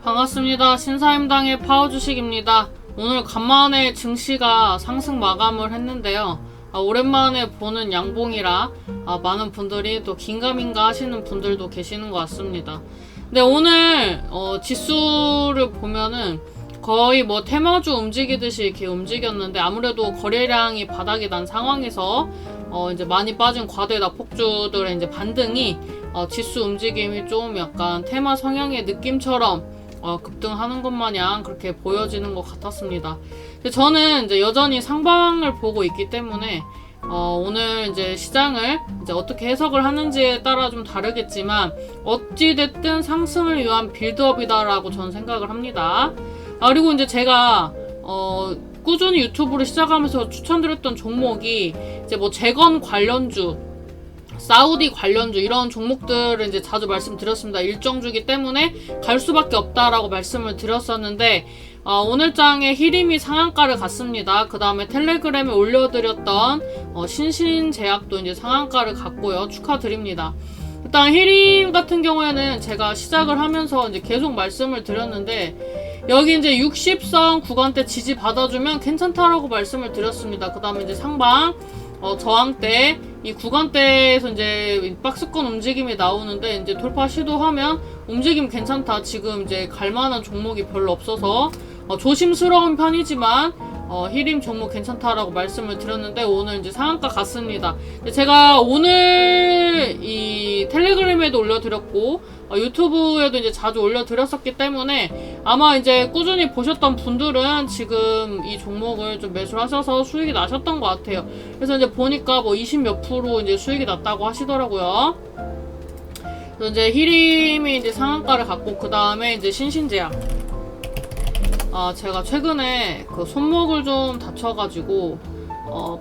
반갑습니다. 신사임당의 파워주식입니다. 오늘 간만에 증시가 상승 마감을 했는데요. 오랜만에 보는 양봉이라 많은 분들이 또 긴가민가 하시는 분들도 계시는 것 같습니다. 근데 오늘 지수를 보면은 거의 뭐 테마주 움직이듯이 이렇게 움직였는데, 아무래도 거래량이 바닥이 난 상황에서 이제 많이 빠진 과대 낙폭주들의 이제 반등이 지수 움직임이 좀 약간 테마 성향의 느낌처럼 급등하는 것 마냥 그렇게 보여지는 것 같았습니다. 근데 저는 이제 여전히 상방을 보고 있기 때문에 오늘 이제 시장을 이제 어떻게 해석을 하는지에 따라 좀 다르겠지만 어찌됐든 상승을 위한 빌드업이다라고 저는 생각을 합니다. 그리고 이제 제가 꾸준히 유튜브를 시작하면서 추천드렸던 종목이 이제 뭐 재건 관련주, 사우디 관련주 이런 종목들을 이제 자주 말씀드렸습니다. 일정주기 때문에 갈 수밖에 없다라고 말씀을 드렸었는데 오늘장에 히림이 상한가를 갔습니다. 그 다음에 텔레그램에 올려드렸던 신신제약도 이제 상한가를 갔고요. 축하드립니다. 일단 히림 같은 경우에는 제가 시작을 하면서 이제 계속 말씀을 드렸는데, 여기 이제 60선 구간대 지지 받아주면 괜찮다라고 말씀을 드렸습니다. 그 다음에 이제 상방 저항대 이 구간대에서 이제 박스권 움직임이 나오는데, 이제 돌파 시도하면 움직임 괜찮다. 지금 이제 갈만한 종목이 별로 없어서 조심스러운 편이지만 히림 종목 괜찮다라고 말씀을 드렸는데, 오늘 이제 상한가 갔습니다. 제가 오늘 이 텔레그램에도 올려드렸고 유튜브에도 이제 자주 올려드렸었기 때문에 아마 이제 꾸준히 보셨던 분들은 지금 이 종목을 좀 매수를 하셔서 수익이 나셨던 것 같아요. 그래서 이제 보니까 뭐 20 몇 프로 이제 수익이 났다고 하시더라고요. 그래서 이제 히림이 이제 상한가를 갖고, 그 다음에 이제 신신제약. 제가 최근에 그 손목을 좀 다쳐가지고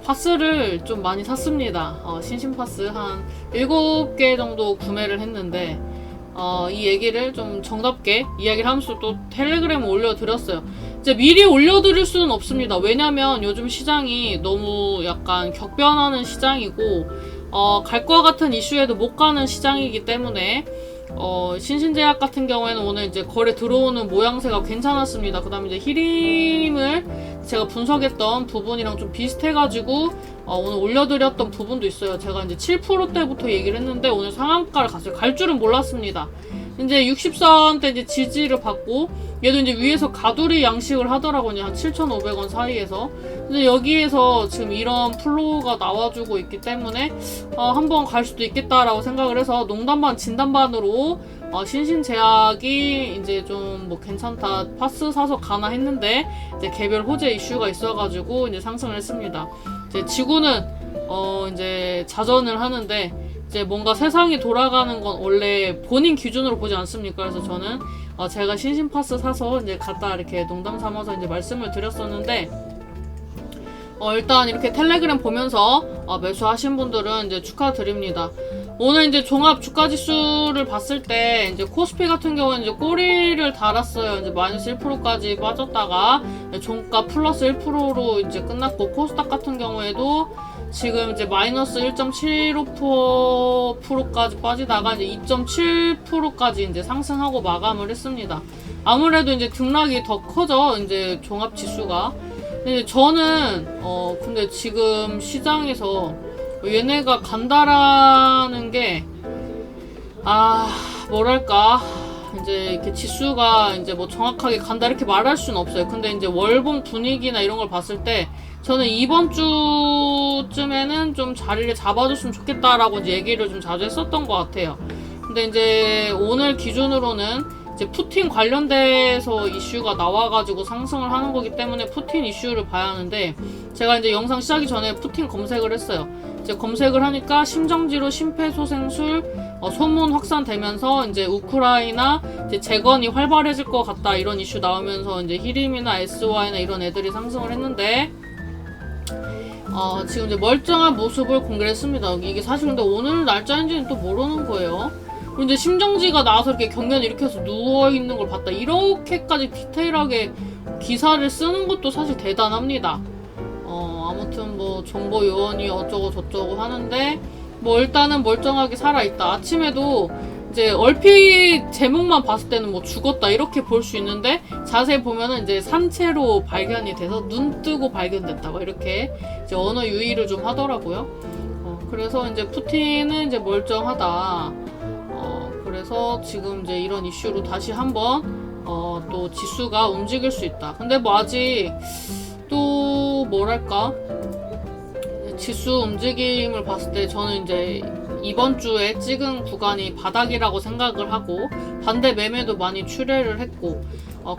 파스를 좀 많이 샀습니다. 신신파스 한 7개 정도 구매를 했는데 이 얘기를 좀 정답게 이야기를 하면서 또 텔레그램에 올려드렸어요. 이제 미리 올려드릴 수는 없습니다. 왜냐면 요즘 시장이 너무 약간 격변하는 시장이고 갈 것 같은 이슈에도 못 가는 시장이기 때문에 신신제약 같은 경우에는 오늘 이제 거래 들어오는 모양새가 괜찮았습니다. 그 다음에 이제 히림을 제가 분석했던 부분이랑 좀 비슷해가지고 오늘 올려드렸던 부분도 있어요. 제가 이제 7%대부터 얘기를 했는데 오늘 상한가를 갔어요. 갈 줄은 몰랐습니다. 이제 60선대 이제 지지를 받고, 얘도 이제 위에서 가두리 양식을 하더라고요. 한 7,500원 사이에서. 근데 여기에서 지금 이런 플로우가 나와주고 있기 때문에 한번 갈 수도 있겠다라고 생각을 해서 농담 반 진담 반으로 신신제약이 이제 좀 뭐 괜찮다, 파스 사서 가나 했는데 이제 개별 호재 이슈가 있어가지고 이제 상승을 했습니다. 이제 지구는 이제 자전을 하는데, 이제 뭔가 세상이 돌아가는 건 원래 본인 기준으로 보지 않습니까? 그래서 저는 제가 신신파스 사서 이제 갖다 이렇게 농담 삼아서 이제 말씀을 드렸었는데, 일단 이렇게 텔레그램 보면서 매수하신 분들은 이제 축하드립니다. 오늘 이제 종합 주가 지수를 봤을 때 이제 코스피 같은 경우는 이제 꼬리를 달았어요. 이제 마이너스 1%까지 빠졌다가 종가 플러스 1%로 이제 끝났고, 코스닥 같은 경우에도 지금 이제 마이너스 1.75%까지 빠지다가 이제 2.7%까지 이제 상승하고 마감을 했습니다. 아무래도 이제 등락이 더 커져, 이제 종합 지수가. 근데 저는 근데 지금 시장에서 얘네가 간다라는 게 뭐랄까, 이제 이렇게 지수가 이제 뭐 정확하게 간다 이렇게 말할 수는 없어요. 근데 이제 월봉 분위기나 이런 걸 봤을 때 저는 이번 주쯤에는 좀 자리를 잡아줬으면 좋겠다라고 이제 얘기를 좀 자주 했었던 것 같아요. 근데 이제 오늘 기준으로는 이제 푸틴 관련돼서 이슈가 나와가지고 상승을 하는 거기 때문에 푸틴 이슈를 봐야 하는데, 제가 이제 영상 시작하기 전에 푸틴 검색을 했어요. 이제 검색을 하니까 심정지로 심폐소생술 소문 확산되면서 이제 우크라이나 이제 재건이 활발해질 것 같다 이런 이슈 나오면서 이제 히림이나 SY나 이런 애들이 상승을 했는데, 지금 이제 멀쩡한 모습을 공개를 했습니다. 이게 사실 근데 오늘 날짜인지는 또 모르는 거예요. 그리고 이제 심정지가 나와서 이렇게 경련 일으켜서 누워있는 걸 봤다, 이렇게까지 디테일하게 기사를 쓰는 것도 사실 대단합니다. 아무튼 뭐 정보 요원이 어쩌고 저쩌고 하는데 뭐 일단은 멀쩡하게 살아있다. 아침에도 이제 얼핏 제목만 봤을 때는 뭐 죽었다 이렇게 볼 수 있는데 자세히 보면은 이제 산채로 발견이 돼서 눈 뜨고 발견됐다고 이렇게 이제 언어 유희를 좀 하더라고요. 그래서 이제 푸틴은 이제 멀쩡하다. 그래서 지금 이제 이런 이슈로 다시 한번 또 지수가 움직일 수 있다. 근데 뭐 아직 또 뭐랄까 지수 움직임을 봤을 때 저는 이제 이번 주에 찍은 구간이 바닥이라고 생각을 하고 반대 매매도 많이 출회를 했고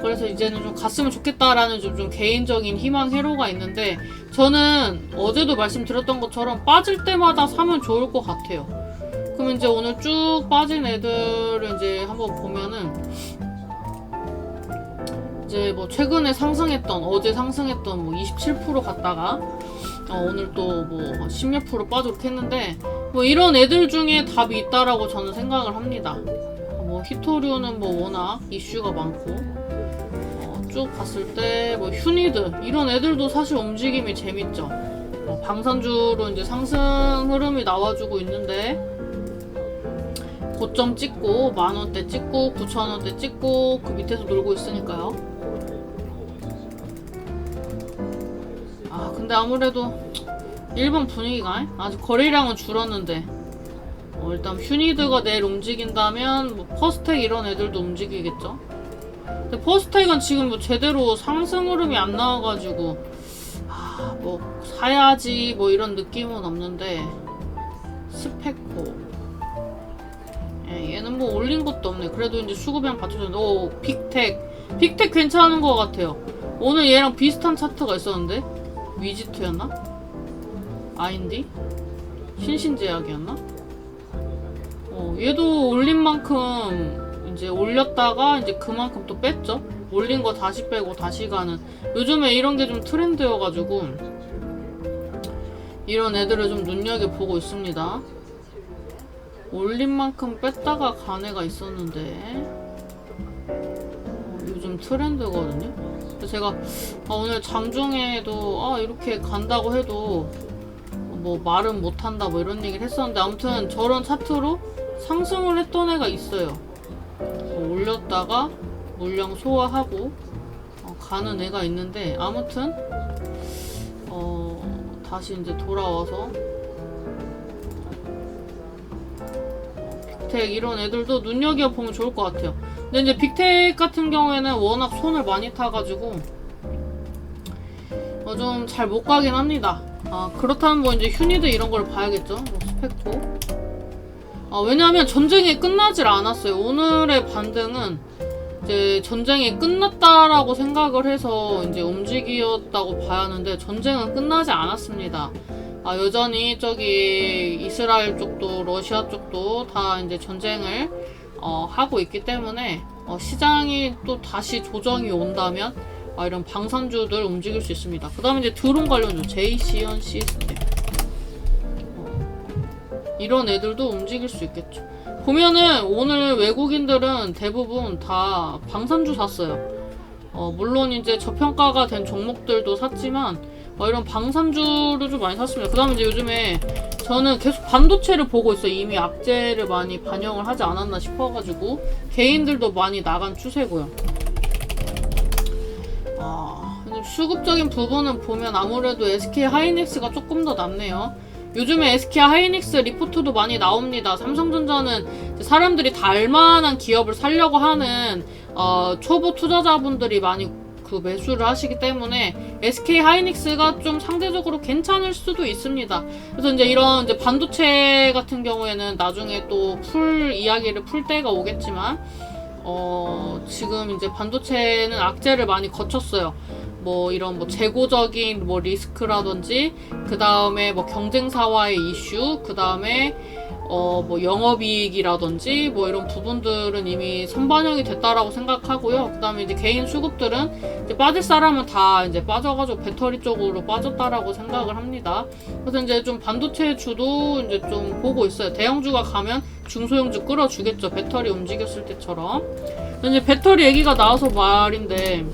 그래서 이제는 좀 갔으면 좋겠다라는 좀 개인적인 희망 회로가 있는데 저는 어제도 말씀드렸던 것처럼 빠질 때마다 사면 좋을 것 같아요. 그럼 이제 오늘 쭉 빠진 애들을 이제 한번 보면은 이제 뭐 최근에 상승했던 어제 상승했던 뭐 27% 갔다가 오늘 또 뭐 10몇 프로 빠지고 했는데 뭐 이런 애들 중에 답이 있다라고 저는 생각을 합니다. 뭐 히토류는 뭐 워낙 이슈가 많고 쭉 봤을 때 뭐 휴니드 이런 애들도 사실 움직임이 재밌죠. 방산주로 이제 상승 흐름이 나와주고 있는데 고점 찍고 10,000원대 찍고 9,000원대 찍고 그 밑에서 놀고 있으니까요. 근데 아무래도 일본 분위기가 아직 거래량은 줄었는데 일단 휴니드가 내일 움직인다면 뭐 퍼스텍 이런 애들도 움직이겠죠. 근데 퍼스텍은 지금 뭐 제대로 상승 흐름이 안 나와가지고 뭐 사야지 뭐 이런 느낌은 없는데 스펙코 얘는 뭐 올린 것도 없네. 그래도 이제 수급량 받쳐줬는데 빅텍 괜찮은 것 같아요. 오늘 얘랑 비슷한 차트가 있었는데 위지트였나? 아인디? 신신제약이었나? 얘도 올린 만큼 이제 올렸다가 이제 그만큼 또 뺐죠. 올린 거 다시 빼고 다시 가는 요즘에 이런 게 좀 트렌드여가지고 이런 애들을 좀 눈여겨보고 있습니다. 올린 만큼 뺐다가 간 애가 있었는데 요즘 트렌드거든요. 제가 오늘 장중에도 이렇게 간다고 해도 뭐 말은 못한다 뭐 이런 얘기를 했었는데 아무튼 저런 차트로 상승을 했던 애가 있어요. 올렸다가 물량 소화하고 가는 애가 있는데 아무튼 다시 이제 돌아와서 빅텍 이런 애들도 눈여겨보면 좋을 것 같아요. 근데 이제 빅텍 같은 경우에는 워낙 손을 많이 타가지고 좀 잘 못 가긴 합니다. 그렇다면 뭐 이제 휴니드 이런 걸 봐야겠죠. 뭐 스펙코. 왜냐하면 전쟁이 끝나질 않았어요. 오늘의 반등은 이제 전쟁이 끝났다라고 생각을 해서 이제 움직였다고 봐야 하는데 전쟁은 끝나지 않았습니다. 여전히 저기 이스라엘 쪽도 러시아 쪽도 다 이제 전쟁을 하고 있기 때문에 시장이 또 다시 조정이 온다면 이런 방산주들 움직일 수 있습니다. 그 다음에 이제 드론 관련주 제이시언 시스템 이런 애들도 움직일 수 있겠죠. 보면은 오늘 외국인들은 대부분 다 방산주 샀어요. 물론 이제 저평가가 된 종목들도 샀지만 이런 방산주를 좀 많이 샀습니다. 그 다음에 이제 요즘에 저는 계속 반도체를 보고 있어요. 이미 악재를 많이 반영을 하지 않았나 싶어가지고 개인들도 많이 나간 추세고요. 수급적인 부분은 보면 아무래도 SK 하이닉스가 조금 더 낫네요. 요즘에 SK 하이닉스 리포트도 많이 나옵니다. 삼성전자는 사람들이 다 알만한 기업을 사려고 하는 초보 투자자분들이 많이 그 매수를 하시기 때문에 SK 하이닉스가 좀 상대적으로 괜찮을 수도 있습니다. 그래서 이제 이런 이제 반도체 같은 경우에는 나중에 또 이야기를 풀 때가 오겠지만 지금 이제 반도체는 악재를 많이 거쳤어요. 뭐 이런 뭐 재고적인 뭐 리스크라든지 그 다음에 뭐 경쟁사와의 이슈 그 다음에 뭐 영업이익이라든지 뭐 이런 부분들은 이미 선반영이 됐다라고 생각하고요. 그 다음에 이제 개인 수급들은 이제 빠질 사람은 다 이제 빠져가지고 배터리 쪽으로 빠졌다라고 생각을 합니다. 그래서 이제 좀 반도체 주도 이제 좀 보고 있어요. 대형주가 가면 중소형주 끌어주겠죠. 배터리 움직였을 때처럼. 이제 배터리 얘기가 나와서 말인데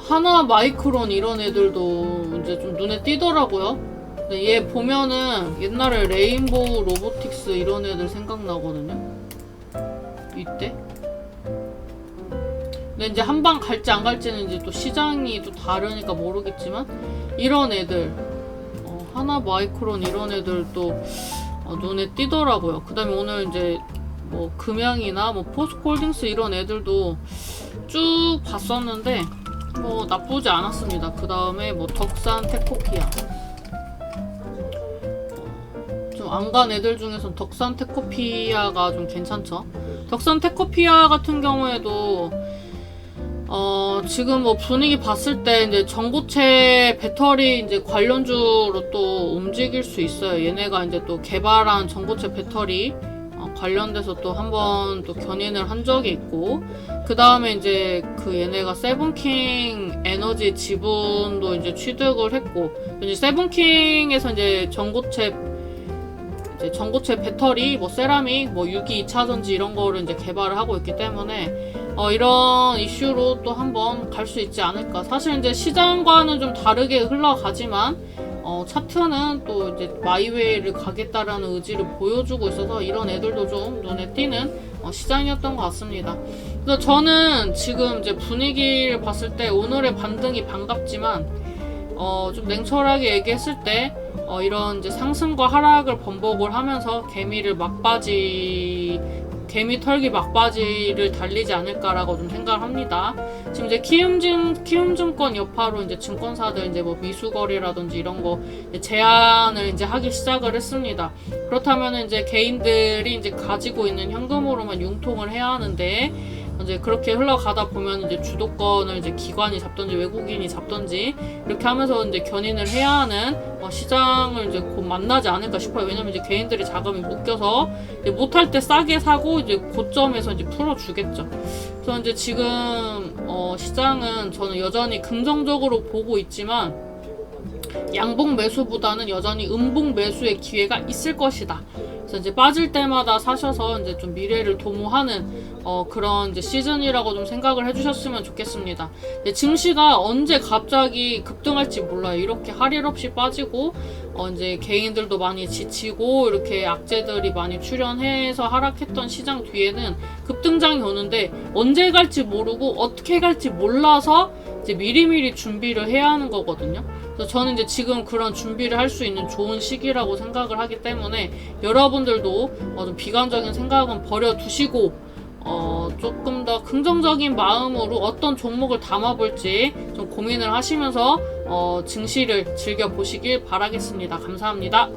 하나 마이크론 이런 애들도 이제 좀 눈에 띄더라고요. 근데 얘 보면은 옛날에 레인보우 로보틱스 이런 애들 생각나거든요. 이때. 근데 이제 한방 갈지 안 갈지는 이제 또 시장이 또 다르니까 모르겠지만 이런 애들 하나 마이크론 이런 애들 또 눈에 띄더라고요. 그 다음에 오늘 이제 뭐 금양이나 뭐 포스코홀딩스 이런 애들도 쭉 봤었는데 뭐 나쁘지 않았습니다. 그 다음에 뭐 덕산 테코피아 좀 안 간 애들 중에선 덕산 테코피아가 좀 괜찮죠. 덕산 테코피아 같은 경우에도 지금 뭐 분위기 봤을 때 이제 전고체 배터리 이제 관련주로 또 움직일 수 있어요. 얘네가 이제 또 개발한 전고체 배터리 관련돼서 또 한번 또 견인을 한 적이 있고, 그 다음에 이제 그 얘네가 세븐킹 에너지 지분도 이제 취득을 했고, 이제 세븐킹에서 이제 전고체 배터리, 뭐 세라믹, 뭐 유기 2차전지 이런 거를 이제 개발을 하고 있기 때문에 이런 이슈로 또 한번 갈 수 있지 않을까. 사실 이제 시장과는 좀 다르게 흘러가지만 차트는 또 이제 마이웨이를 가겠다라는 의지를 보여주고 있어서 이런 애들도 좀 눈에 띄는 시장이었던 것 같습니다. 그래서 저는 지금 이제 분위기를 봤을 때 오늘의 반등이 반갑지만 좀 냉철하게 얘기했을 때 이런 이제 상승과 하락을 번복을 하면서 개미 털기 막바지를 달리지 않을까라고 좀 생각을 합니다. 지금 이제 키움증권 여파로 이제 증권사들 이제 뭐 미수거래라든지 이런 거 제한을 이제 하기 시작을 했습니다. 그렇다면 이제 개인들이 이제 가지고 있는 현금으로만 융통을 해야 하는데, 이제 그렇게 흘러가다 보면 이제 주도권을 이제 기관이 잡던지 외국인이 잡던지 이렇게 하면서 이제 견인을 해야 하는 시장을 이제 곧 만나지 않을까 싶어요. 왜냐면 이제 개인들의 자금이 묶여서 이제 못할 때 싸게 사고 이제 고점에서 이제 풀어주겠죠. 그래서 이제 지금 시장은 저는 여전히 긍정적으로 보고 있지만 양봉 매수보다는 여전히 음봉 매수의 기회가 있을 것이다. 그래서 이제 빠질 때마다 사셔서 이제 좀 미래를 도모하는 그런 이제 시즌이라고 좀 생각을 해주셨으면 좋겠습니다. 증시가 언제 갑자기 급등할지 몰라요. 이렇게 할 일 없이 빠지고 이제 개인들도 많이 지치고 이렇게 악재들이 많이 출현해서 하락했던 시장 뒤에는 급등장이 오는데 언제 갈지 모르고 어떻게 갈지 몰라서 이제 미리미리 준비를 해야 하는 거거든요. 그래서 저는 이제 지금 그런 준비를 할 수 있는 좋은 시기라고 생각을 하기 때문에 여러분들도 좀 비관적인 생각은 버려두시고 조금 더 긍정적인 마음으로 어떤 종목을 담아볼지 좀 고민을 하시면서 증시를 즐겨보시길 바라겠습니다. 감사합니다.